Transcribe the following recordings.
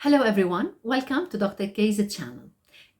Hello everyone, welcome to Dr. K's channel.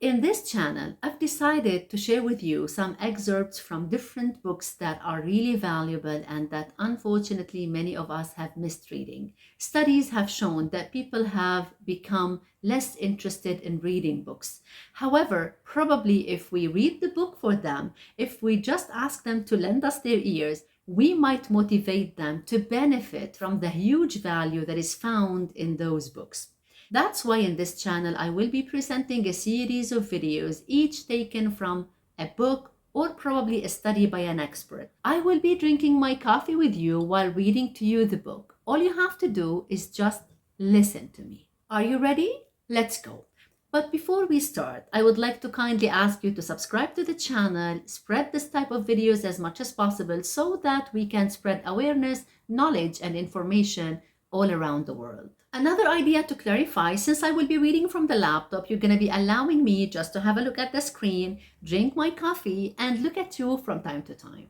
In this channel, I've decided to share with you some excerpts from different books that are really valuable and that unfortunately many of us have missed reading. Studies have shown that people have become less interested in reading books. However, probably if we read the book for them, if we just ask them to lend us their ears, we might motivate them to benefit from the huge value that is found in those books. That's why in this channel I will be presenting a series of videos, each taken from a book or probably a study by an expert. I will be drinking my coffee with you while reading to you the book. All you have to do is just listen to me. Are you ready? Let's go. But before we start, I would like to kindly ask you to subscribe to the channel, spread this type of videos as much as possible so that we can spread awareness, knowledge, and information all around the world. Another idea to clarify, since I will be reading from the laptop, you're going to be allowing me just to have a look at the screen, drink my coffee, and look at you from time to time.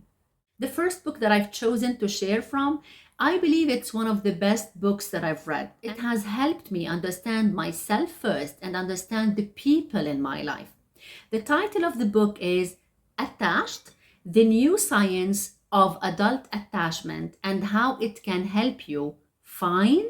The first book that I've chosen to share from, I believe it's one of the best books that I've read. It has helped me understand myself first and understand the people in my life. The title of the book is Attached: The New Science of Adult Attachment and How It Can Help You Find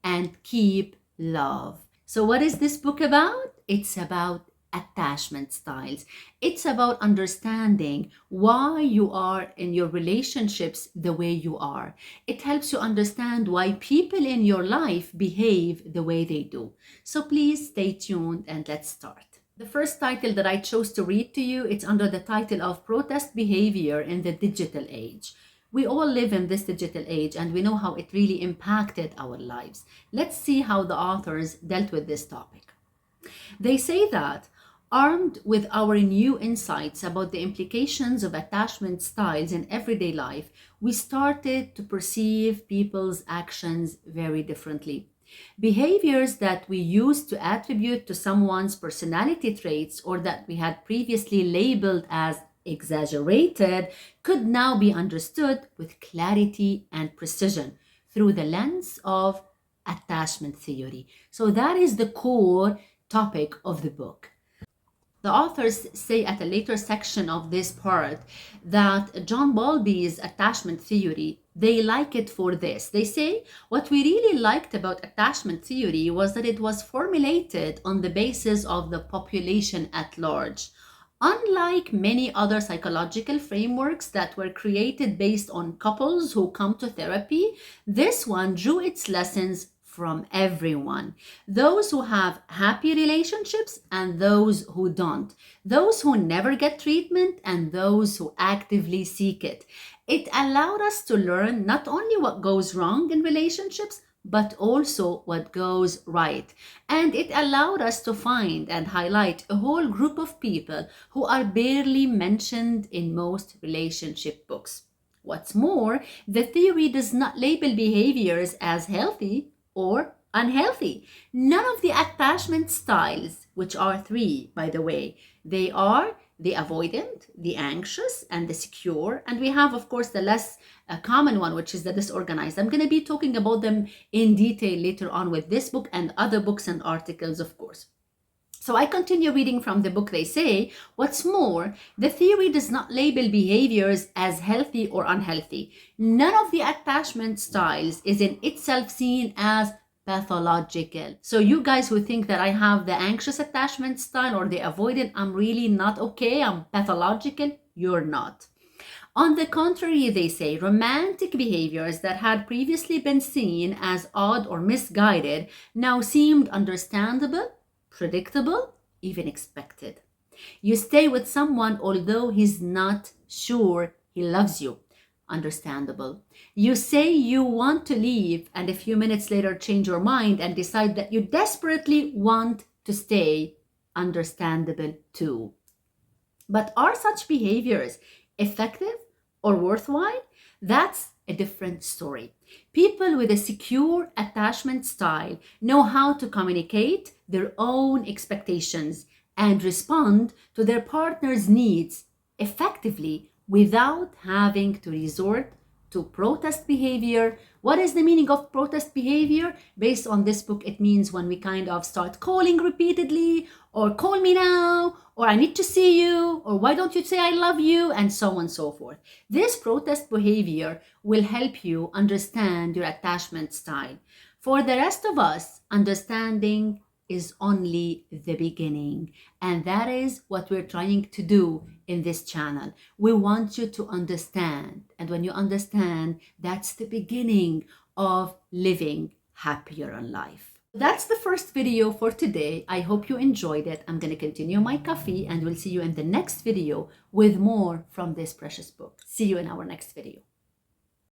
and Keep Love. So what is this book about? It's about attachment styles. It's about understanding why you are in your relationships the way you are. It helps you understand why people in your life behave the way they do. So please stay tuned and let's start. The first title that I chose to read to you, it's under the title of Protest Behavior in the Digital Age. We all live in this digital age and we know how it really impacted our lives. Let's see how the authors dealt with this topic. They say that armed with our new insights about the implications of attachment styles in everyday life, we started to perceive people's actions very differently. Behaviors that we used to attribute to someone's personality traits or that we had previously labeled as exaggerated could now be understood with clarity and precision through the lens of attachment theory. So that is the core topic of the book. The authors say at a later section of this part that John Bowlby's attachment theory, they like it for this. They say what we really liked about attachment theory was that it was formulated on the basis of the population at large. Unlike many other psychological frameworks that were created based on couples who come to therapy, this one drew its lessons from everyone. Those who have happy relationships and those who don't. Those who never get treatment and those who actively seek it. It allowed us to learn not only what goes wrong in relationships, but also what goes right. And it allowed us to find and highlight a whole group of people who are barely mentioned in most relationship books. What's more, the theory does not label behaviors as healthy or unhealthy. None of the attachment styles, which are three, by the way, they are the avoidant, the anxious, and the secure. And we have, of course, the less common one, which is the disorganized. I'm going to be talking about them in detail later on with this book and other books and articles, of course. So I continue reading from the book. They say, what's more, the theory does not label behaviors as healthy or unhealthy. None of the attachment styles is in itself seen as pathological. So you guys who think that I have the anxious attachment style or the avoidant, I'm really not okay, I'm pathological, you're not. On the contrary, they say, romantic behaviors that had previously been seen as odd or misguided now seemed understandable, predictable, even expected. You stay with someone although he's not sure he loves you. Understandable. You say you want to leave and a few minutes later change your mind and decide that you desperately want to stay. Understandable too. But are such behaviors effective or worthwhile? That's a different story. People with a secure attachment style know how to communicate their own expectations and respond to their partner's needs effectively without having to resort to protest behavior What is the meaning of protest behavior? Based on this book, it means when we kind of start calling repeatedly, or call me now, or I need to see you, or why don't you say I love you, and so on and so forth. This protest behavior will help you understand your attachment style. For the rest of us, understanding is only the beginning, and that is what we're trying to do in this channel. We want you to understand, and when you understand, that's the beginning of living happier in life. That's the first video for today. I hope you enjoyed it. I'm going to continue my coffee, and we'll see you in the next video with more from this precious book. See you in our next video.